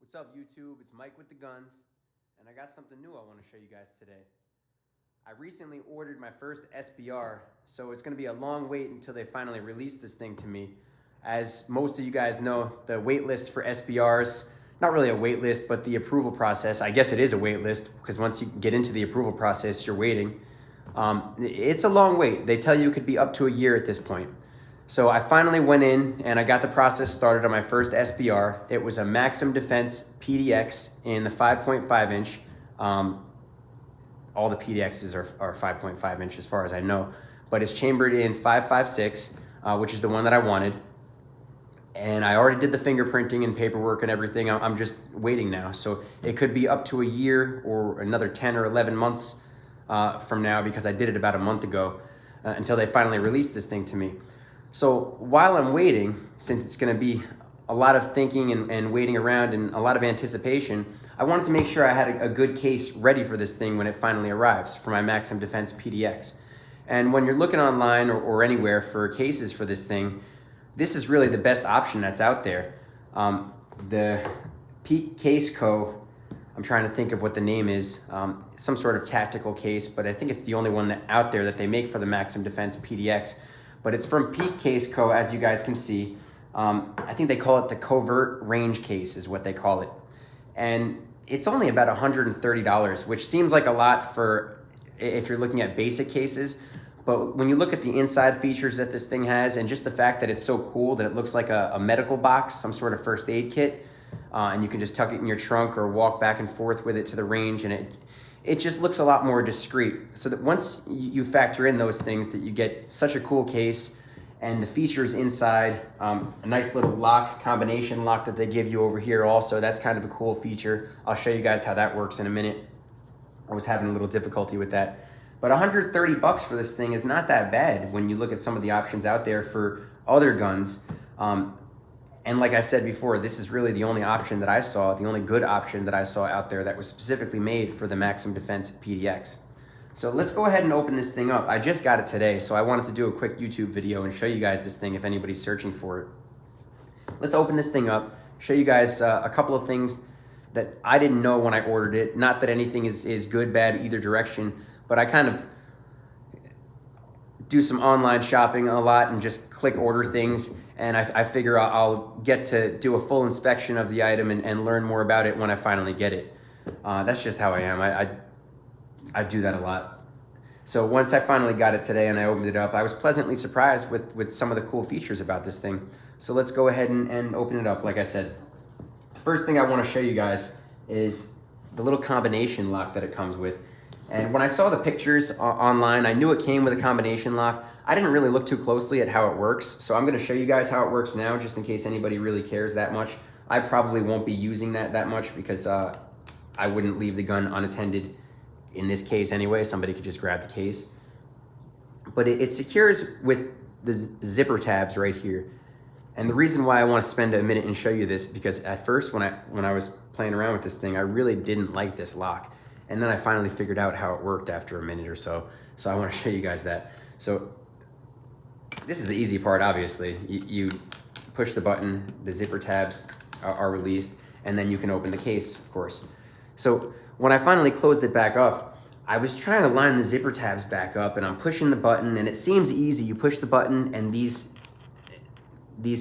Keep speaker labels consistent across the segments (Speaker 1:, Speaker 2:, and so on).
Speaker 1: What's up, YouTube? It's Mike with the Guns, and I got something new I want to show you guys today. I recently ordered my first SBR, so it's going to be a long wait until they finally release this thing to me. As most of you guys know, the wait list for SBRs, not really a wait list, but the approval process, I guess it is a wait list, because once you get into the approval process, you're waiting. It's a long wait. They tell you it could be up to a year at this point. So I finally went in and I got the process started on my first SBR. It was a Maxim Defense PDX in the 5.5 inch. All the PDXs are 5.5 inch as far as I know, but it's chambered in 5.56, which is the one that I wanted. And I already did the fingerprinting and paperwork and everything. I'm just waiting now. So it could be up to a year or another 10 or 11 months from now, because I did it about a month ago, until they finally released this thing to me. So while I'm waiting, since it's gonna be a lot of thinking and waiting around and a lot of anticipation, I wanted to make sure I had a good case ready for this thing when it finally arrives for my Maxim Defense PDX. And when you're looking online or anywhere for cases for this thing, this is really the best option that's out there. The Peak Case Co., I'm trying to think of what the name is, some sort of tactical case, but I think it's the only one out there that they make for the Maxim Defense PDX. But it's from Peak Case Co., as you guys can see. I think they call it the Covert Range Case is what they call it. And it's only about $130, which seems like a lot for if you're looking at basic cases. But when you look at the inside features that this thing has, and just the fact that it's so cool that it looks like a medical box, some sort of first aid kit, and you can just tuck it in your trunk or walk back and forth with it to the range, and it just looks a lot more discreet. So that once you factor in those things, that you get such a cool case, and the features inside, a nice little lock, combination lock that they give you over here also. That's kind of a cool feature. I'll show you guys how that works in a minute. I was having a little difficulty with that. But $130 for this thing is not that bad when you look at some of the options out there for other guns. And like I said before, this is really the only option that I saw, the only good option that I saw out there that was specifically made for the Maxim Defense PDX. So let's go ahead and open this thing up. I just got it today, so I wanted to do a quick YouTube video and show you guys this thing if anybody's searching for it. Let's open this thing up, show you guys a couple of things that I didn't know when I ordered it. Not that anything is good, bad, either direction, but I kind of do some online shopping a lot and just click order things, and I figure I'll get to do a full inspection of the item and learn more about it when I finally get it. That's just how I am. I do that a lot. So once I finally got it today and I opened it up, I was pleasantly surprised with some of the cool features about this thing. So let's go ahead and open it up. Like I said, the first thing I want to show you guys is the little combination lock that it comes with. And when I saw the pictures online, I knew it came with a combination lock. I didn't really look too closely at how it works, so I'm going to show you guys how it works now, just in case anybody really cares that much. I probably won't be using that much, because I wouldn't leave the gun unattended in this case anyway. Somebody could just grab the case. But it secures with the zipper tabs right here. And the reason why I want to spend a minute and show you this, because at first when I was playing around with this thing, I really didn't like this lock. And then I finally figured out how it worked after a minute or so. So I want to show you guys that. So this is the easy part, obviously. You push the button, the zipper tabs are released, and then you can open the case, of course. So when I finally closed it back up, I was trying to line the zipper tabs back up, and I'm pushing the button, and it seems easy. You push the button, and these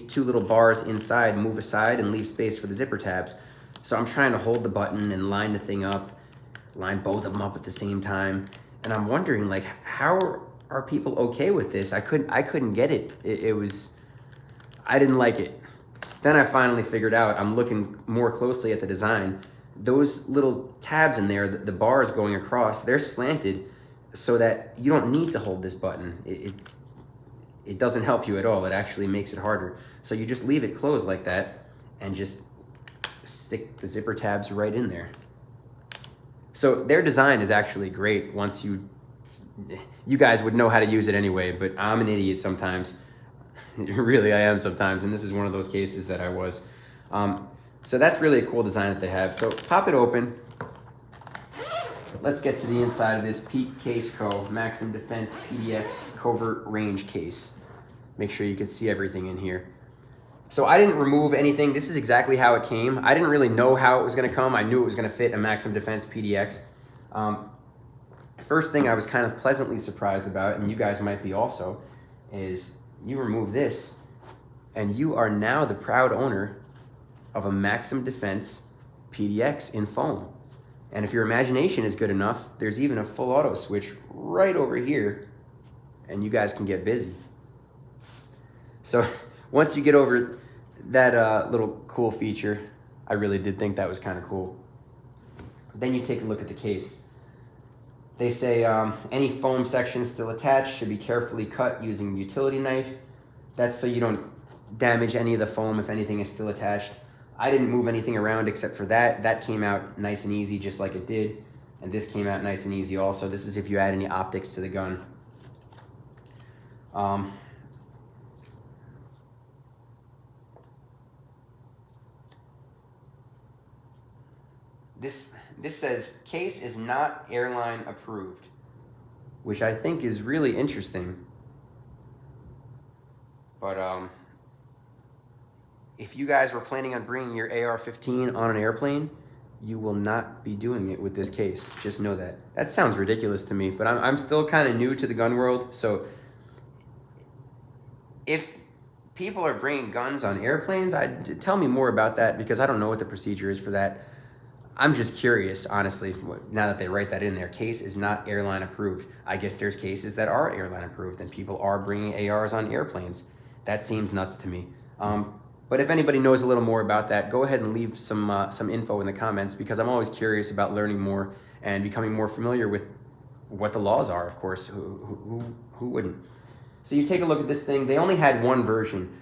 Speaker 1: two little bars inside move aside and leave space for the zipper tabs. So I'm trying to hold the button and line the thing up, line both of them up at the same time, and I'm wondering, like, how are people okay with this? I couldn't get it. I didn't like it. Then I finally figured out, I'm looking more closely at the design. Those little tabs in there, the bars going across, they're slanted so that you don't need to hold this button. It doesn't help you at all. It actually makes it harder. So you just leave it closed like that and just stick the zipper tabs right in there. So their design is actually great once you guys would know how to use it anyway, but I'm an idiot sometimes. Really, I am sometimes, and this is one of those cases that I was. So that's really a cool design that they have. So pop it open. Let's get to the inside of this Peak Case Co. Maxim Defense PDX Covert Range Case. Make sure you can see everything in here. So I didn't remove anything. This is exactly how it came. I didn't really know how it was going to come. I knew it was going to fit a Maxim Defense PDX. First thing I was kind of pleasantly surprised about, and you guys might be also, is you remove this, and you are now the proud owner of a Maxim Defense PDX in foam. And if your imagination is good enough, there's even a full auto switch right over here, and you guys can get busy. So once you get over that little cool feature, I really did think that was kind of cool. Then you take a look at the case. They say any foam section still attached should be carefully cut using a utility knife. That's so you don't damage any of the foam if anything is still attached. I didn't move anything around except for that. That came out nice and easy just like it did. And this came out nice and easy also. This is if you add any optics to the gun. This says, case is not airline approved, which I think is really interesting. But if you guys were planning on bringing your AR-15 on an airplane, you will not be doing it with this case. Just know that. That sounds ridiculous to me, but I'm still kind of new to the gun world. So if people are bringing guns on airplanes, tell me more about that, because I don't know what the procedure is for that. I'm just curious, honestly, now that they write that in there. Case is not airline approved. I guess there's cases that are airline approved and people are bringing ARs on airplanes. That seems nuts to me. But if anybody knows a little more about that, go ahead and leave some info in the comments, because I'm always curious about learning more and becoming more familiar with what the laws are, of course. Who wouldn't? So you take a look at this thing. They only had one version.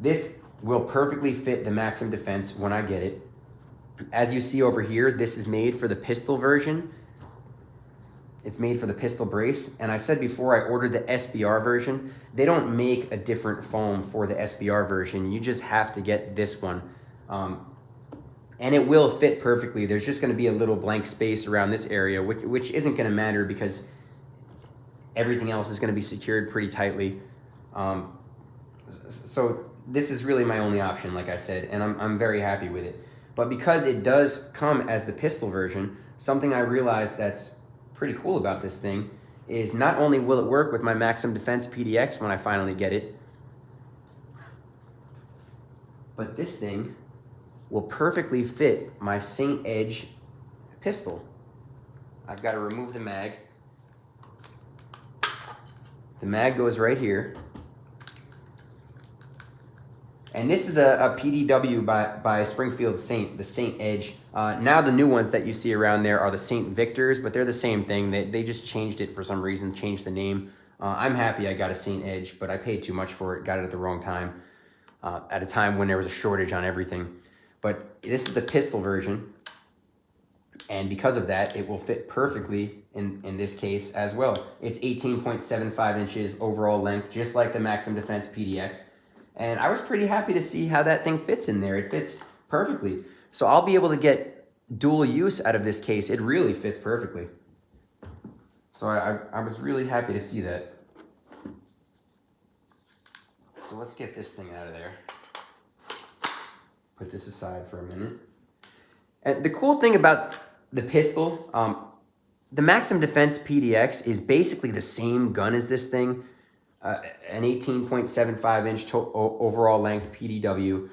Speaker 1: This will perfectly fit the Maxim Defense when I get it. As you see over here, this is made for the pistol version. It's made for the pistol brace. And I said before, I ordered the SBR version. They don't make a different foam for the SBR version. You just have to get this one. And it will fit perfectly. There's just going to be a little blank space around this area, which isn't going to matter because everything else is going to be secured pretty tightly. So this is really my only option, like I said, and I'm very happy with it. But because it does come as the pistol version, something I realized that's pretty cool about this thing is not only will it work with my Maxim Defense PDX when I finally get it, but this thing will perfectly fit my Saint Edge pistol. I've got to remove the mag. The mag goes right here. And this is a PDW by Springfield Saint, the Saint Edge. Now the new ones that you see around there are the Saint Victors, but they're the same thing. They just changed it for some reason, changed the name. I'm happy I got a Saint Edge, but I paid too much for it, got it at the wrong time, at a time when there was a shortage on everything. But this is the pistol version, and because of that, it will fit perfectly in this case as well. It's 18.75 inches overall length, just like the Maxim Defense PDX. And I was pretty happy to see how that thing fits in there. It fits perfectly. So I'll be able to get dual use out of this case. It really fits perfectly. So I was really happy to see that. So let's get this thing out of there. Put this aside for a minute. And the cool thing about the pistol, the Maxim Defense PDX is basically the same gun as this thing. An 18.75 inch overall length PDW,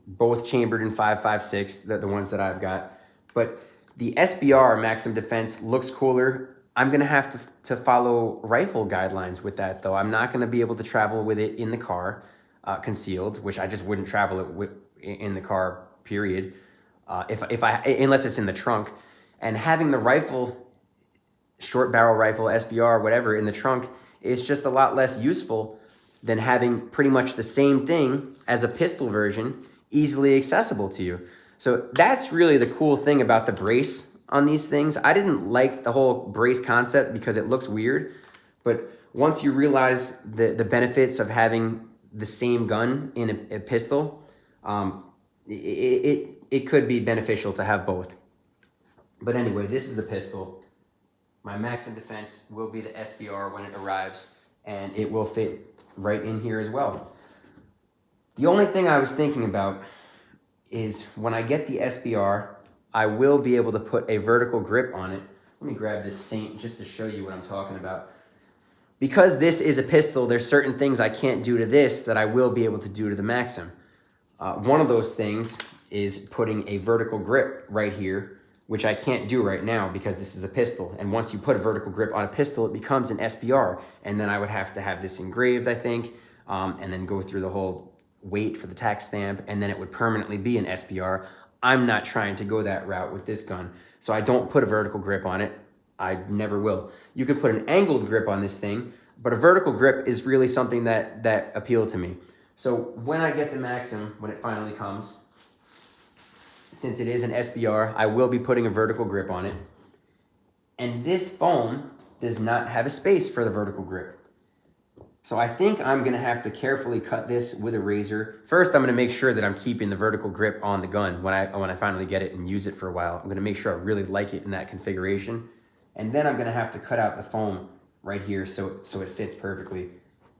Speaker 1: both chambered in 5.56, the ones that I've got. But the SBR Maxim Defense looks cooler. I'm going to have to follow rifle guidelines with that, though. I'm not going to be able to travel with it in the car, concealed, which I just wouldn't travel it in the car, period, unless it's in the trunk. And having the rifle, short barrel rifle, SBR, whatever, in the trunk, it's just a lot less useful than having pretty much the same thing as a pistol version easily accessible to you. So that's really the cool thing about the brace on these things. I didn't like the whole brace concept because it looks weird, but once you realize the benefits of having the same gun in a pistol, it could be beneficial to have both. But anyway, this is the pistol. My Maxim Defense will be the SBR when it arrives, and it will fit right in here as well. The only thing I was thinking about is when I get the SBR, I will be able to put a vertical grip on it. Let me grab this Saint just to show you what I'm talking about. Because this is a pistol, there's certain things I can't do to this that I will be able to do to the Maxim. One of those things is putting a vertical grip right here, which I can't do right now because this is a pistol. And once you put a vertical grip on a pistol, it becomes an SBR. And then I would have to have this engraved, I think, and then go through the whole weight for the tax stamp, and then it would permanently be an SBR. I'm not trying to go that route with this gun. So I don't put a vertical grip on it. I never will. You could put an angled grip on this thing, but a vertical grip is really something that appealed to me. So when I get the Maxim, when it finally comes, since it is an SBR, I will be putting a vertical grip on it. And this foam does not have a space for the vertical grip. So I think I'm going to have to carefully cut this with a razor. First, I'm going to make sure that I'm keeping the vertical grip on the gun when I finally get it and use it for a while. I'm going to make sure I really like it in that configuration. And then I'm going to have to cut out the foam right here so it fits perfectly.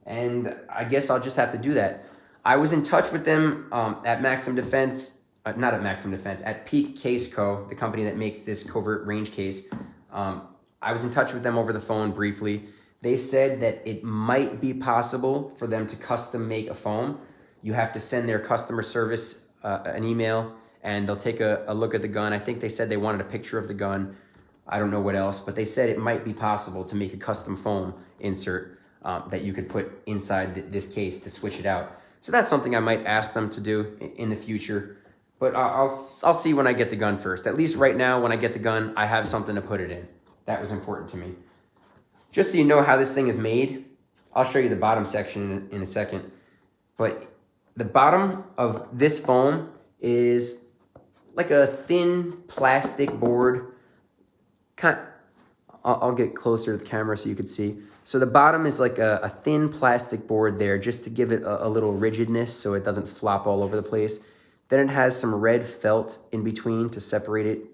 Speaker 1: And I guess I'll just have to do that. I was in touch with them at Maxim Defense, not at Maxim Defense, at Peak Case Co., the company that makes this Covert Range Case. I was in touch with them over the phone briefly. They said that it might be possible for them to custom make a foam. You have to send their customer service an email, and they'll take a look at the gun. I think they said they wanted a picture of the gun. I don't know what else, but they said it might be possible to make a custom foam insert that you could put inside this case to switch it out. So that's something I might ask them to do in the future. But I'll see when I get the gun first. At least right now, when I get the gun, I have something to put it in. That was important to me. Just so you know how this thing is made, I'll show you the bottom section in a second. But the bottom of this foam is like a thin plastic board. I'll get closer to the camera so you can see. So the bottom is like a thin plastic board there just to give it a little rigidness so it doesn't flop all over the place. Then it has some red felt in between to separate it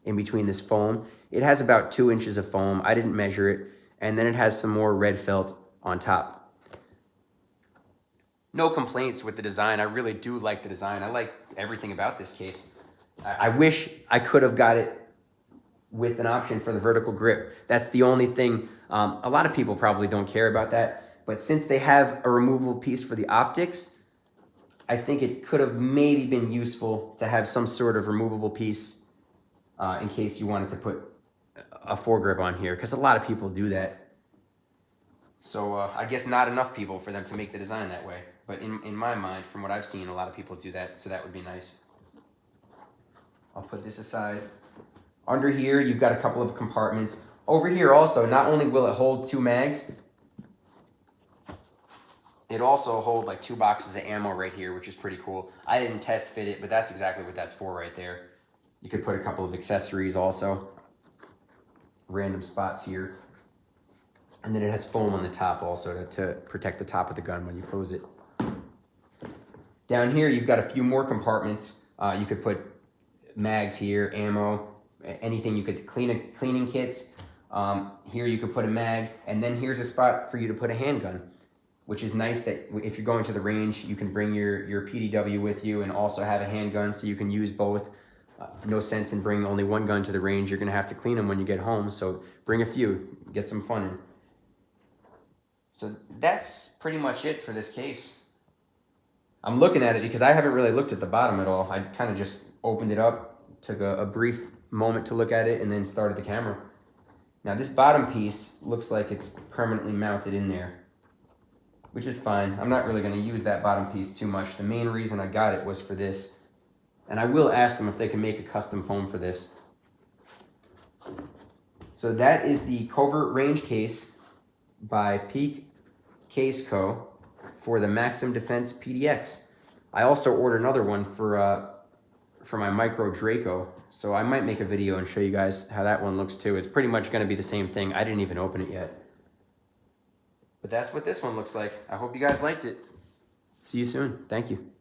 Speaker 1: in between this foam. It has about 2 inches of foam. I didn't measure it. And then it has some more red felt on top. No complaints with the design. I really do like the design. I like everything about this case. I wish I could have got it with an option for the vertical grip. That's the only thing. A lot of people probably don't care about that. But since they have a removable piece for the optics, I think it could have maybe been useful to have some sort of removable piece in case you wanted to put a foregrip on here, because a lot of people do that. So I guess not enough people for them to make the design that way. But in my mind, from what I've seen, a lot of people do that, so that would be nice. I'll put this aside. Under here, you've got a couple of compartments. Over here also, not only will it hold 2 mags, it also hold like 2 boxes of ammo right here, which is pretty cool. I didn't test fit it, but that's exactly what that's for right there. You could put a couple of accessories also. Random spots here. And then it has foam on the top also to protect the top of the gun when you close it. Down here, you've got a few more compartments. You could put mags here, ammo, anything. You could cleaning kits. Here you could put a mag, and then here's a spot for you to put a handgun, which is nice that if you're going to the range, you can bring your PDW with you and also have a handgun so you can use both. No sense in bringing only one gun to the range. You're going to have to clean them when you get home, so bring a few, get some fun in. So that's pretty much it for this case. I'm looking at it because I haven't really looked at the bottom at all. I kind of just opened it up, took a brief moment to look at it, and then started the camera. Now this bottom piece looks like it's permanently mounted in there, which is fine. I'm not really going to use that bottom piece too much. The main reason I got it was for this. And I will ask them if they can make a custom foam for this. So that is the Covert Range Case by Peak Case Co. for the Maxim Defense PDX. I also ordered another one for my Micro Draco. So I might make a video and show you guys how that one looks too. It's pretty much going to be the same thing. I didn't even open it yet. But that's what this one looks like. I hope you guys liked it. See you soon. Thank you.